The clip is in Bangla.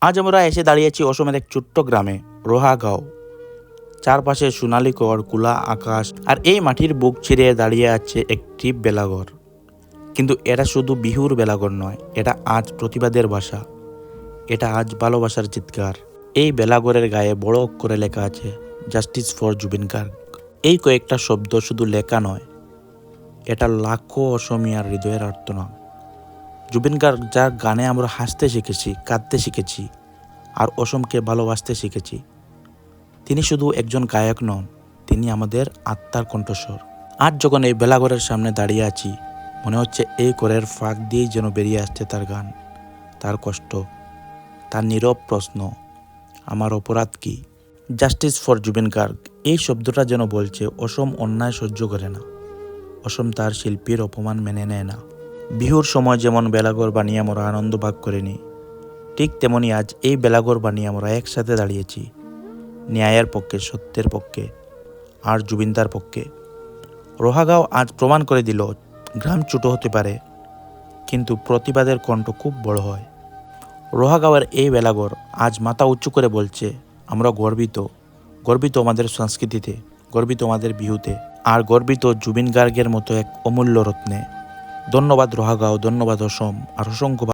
আজ আমরা এসে দাঁড়িয়েছি অসমের এক ছোট্ট গ্রামে, রোহাগাঁও। চারপাশে সোনালী কর, খোলা আকাশ, আর এই মাটির বুক ছিঁড়ে দাঁড়িয়ে আছে একটি বেলাঘর। কিন্তু এটা শুধু বিহুর বেলাঘর নয়, এটা আজ প্রতিবাদের ভাষা, এটা আজ ভালোবাসার চিৎকার। এই বেলাঘরের গায়ে বড় অক্ষরে লেখা আছে জাস্টিস ফর জুবিন গার্গ। এই কয়েকটা শব্দ শুধু লেখা নয়, এটা লাখো অসমিয়ার হৃদয়ের আর্তনাদ। জুবিন গার্গ, যার গানে আমরা হাসতে শিখেছি, কাঁদতে শিখেছি, আর অসমকে ভালোবাসতে শিখেছি, তিনি শুধু একজন গায়ক নন, তিনি আমাদের আত্মার কণ্ঠস্বর। আজ যখন এই বেলাঘরের সামনে দাঁড়িয়ে আছি, মনে হচ্ছে এই ঘরের ফাঁক দিয়েই যেন বেরিয়ে আসছে তার গান, তার কষ্ট, তার নীরব প্রশ্ন, আমার অপরাধ কি। জাস্টিস ফর জুবিন গার্গ, এই শব্দটা যেন বলছে অসম অন্যায় সহ্য করে না, অসম তার শিল্পীর অপমান মেনে নেয় না। বিহুর সময় যেমন বেলাঘর বানিয়ে আমরা আনন্দ ভাগ করে নিই, ঠিক তেমনি আজ এই বেলাঘর বানিয়ে আমরা একসাথে দাঁড়িয়েছি ন্যায়ের পক্ষে, সত্যের পক্ষে, আর জুবিনদার পক্ষে। রোহাগাঁও আজ প্রমাণ করে দিল, গ্রাম ছোট হতে পারে, কিন্তু প্রতিবাদের কণ্ঠ খুব বড় হয়। রোহাগাঁওয়ের এই বেলাঘর আজ মাথা উঁচু করে বলছে, আমরা গর্বিত, গর্বিত আমাদের সংস্কৃতিতে, গর্বিত আমাদের বিহুতে, আর গর্বিত জুবিন গার্গের মতো এক অমূল্য রত্নে। ধন্যবাদ রোহাগাঁও, ধন্যবাদ অসম, আর অসংখ্য